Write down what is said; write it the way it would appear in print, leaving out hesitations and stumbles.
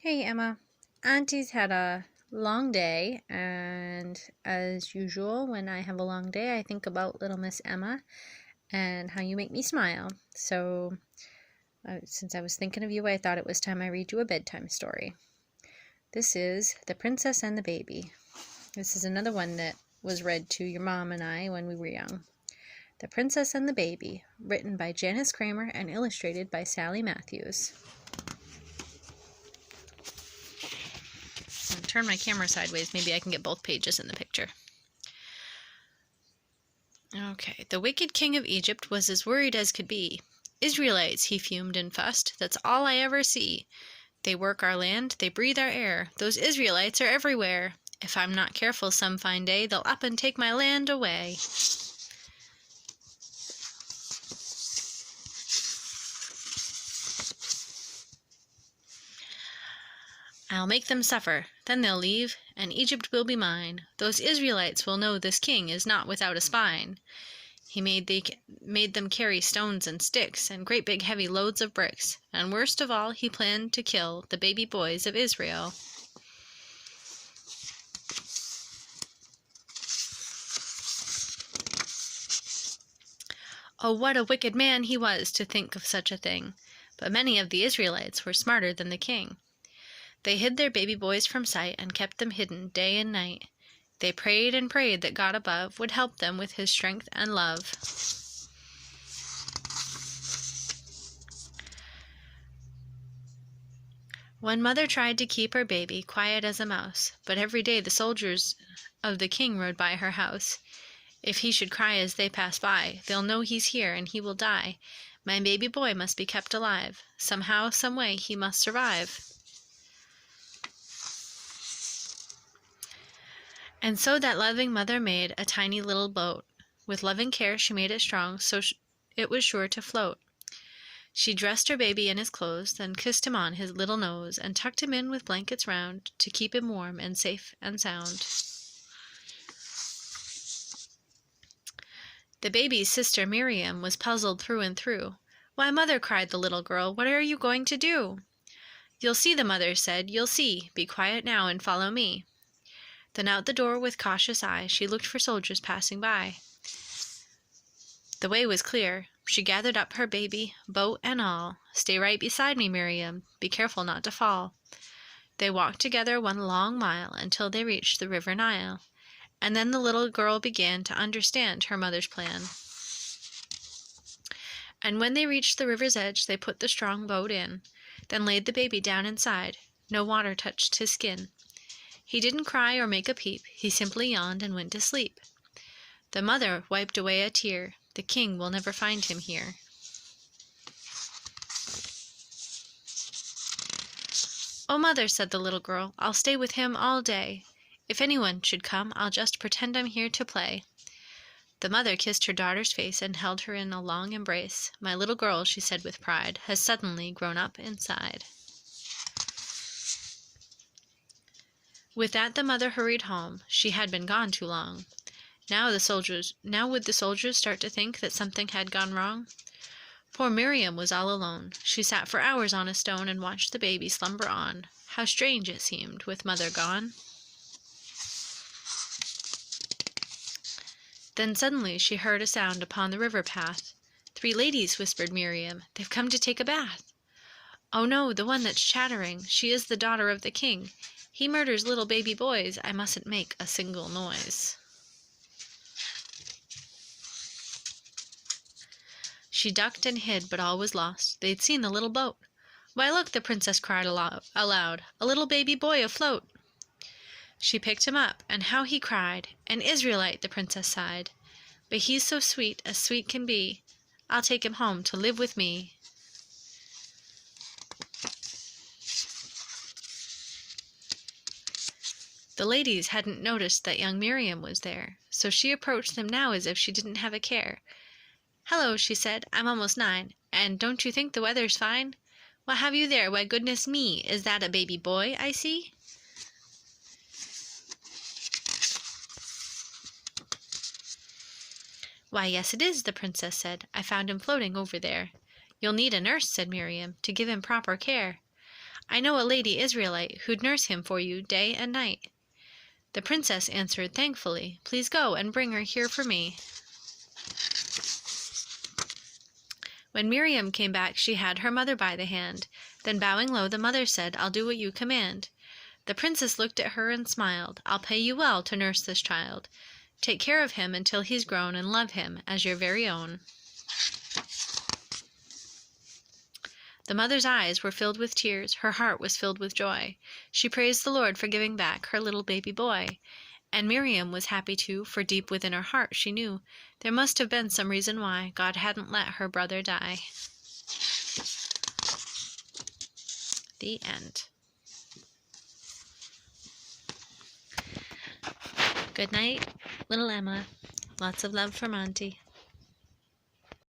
Hey Emma, Auntie's had a long day, and as usual, when I have a long day, I think about little Miss Emma and how you make me smile. So, since I was thinking of you, I thought it was time I read you a bedtime story. This is The Princess and the Baby. This is another one that was read to your mom and I when we were young. The Princess and the Baby, written by Janice Kramer and illustrated by Sally Matthews. Turn my camera sideways. Maybe I can get both pages in the picture. Okay. The wicked king of Egypt was as worried as could be. Israelites, he fumed and fussed. That's all I ever see. They work our land. They breathe our air. Those Israelites are everywhere. If I'm not careful some fine day, they'll up and take my land away. I'll make them suffer, then they'll leave, and Egypt will be mine. Those Israelites will know this king is not without a spine. He made them carry stones and sticks, and great big heavy loads of bricks, and worst of all, he planned to kill the baby boys of Israel. Oh, what a wicked man he was to think of such a thing! But many of the Israelites were smarter than the king. They hid their baby boys from sight and kept them hidden day and night. They prayed and prayed that God above would help them with his strength and love. One mother tried to keep her baby quiet as a mouse, but every day the soldiers of the king rode by her house. If he should cry as they pass by, they'll know he's here and he will die. My baby boy must be kept alive. Somehow, some way, he must survive. And so that loving mother made a tiny little boat. With loving care she made it strong, so it was sure to float. She dressed her baby in his clothes, then kissed him on his little nose, and tucked him in with blankets round, to keep him warm and safe and sound. The baby's sister Miriam was puzzled through and through. "Why, mother," cried the little girl, "what are you going to do?" "You'll see," the mother said, "you'll see. Be quiet now and follow me." Then out the door with cautious eye she looked for soldiers passing by. The way was clear. She gathered up her baby, boat and all. "Stay right beside me, Miriam. Be careful not to fall." They walked together one long mile until they reached the river Nile. And then the little girl began to understand her mother's plan. And when they reached the river's edge, they put the strong boat in, then laid the baby down inside. No water touched his skin. He didn't cry or make a peep. He simply yawned and went to sleep. The mother wiped away a tear. The king will never find him here. "Oh, mother," said the little girl, "I'll stay with him all day. If anyone should come, I'll just pretend I'm here to play." The mother kissed her daughter's face and held her in a long embrace. "My little girl," she said with pride, "has suddenly grown up inside." With that the mother hurried home. She had been gone too long. Now would the soldiers start to think that something had gone wrong? Poor Miriam was all alone. She sat for hours on a stone and watched the baby slumber on. How strange it seemed, with mother gone. Then suddenly she heard a sound upon the river path. "Three ladies," whispered Miriam. "They've come to take a bath." "Oh no, the one that's chattering. She is the daughter of the king. He murders little baby boys. I mustn't make a single noise." She ducked and hid, but all was lost. They'd seen the little boat. "Why, look," the princess cried aloud, "a little baby boy afloat." She picked him up, and how he cried. "An Israelite," the princess sighed. "But he's so sweet, as sweet can be. I'll take him home to live with me." The ladies hadn't noticed that young Miriam was there, so she approached them now as if she didn't have a care. "Hello," she said, "I'm almost 9, and don't you think the weather's fine? What have you there? Why, goodness me, is that a baby boy I see?" "Why, yes it is," the princess said. "I found him floating over there." "You'll need a nurse," said Miriam, "to give him proper care." I know a lady Israelite who'd nurse him for you day and night." The princess answered thankfully, "Please go and bring her here for me." When Miriam came back, she had her mother by the hand. Then bowing low, the mother said, "I'll do what you command." The princess looked at her and smiled. "I'll pay you well to nurse this child. Take care of him until he's grown and love him as your very own." The mother's eyes were filled with tears. Her heart was filled with joy. She praised the Lord for giving back her little baby boy. And Miriam was happy too, for deep within her heart she knew there must have been some reason why God hadn't let her brother die. The end. Good night, little Emma. Lots of love from Auntie.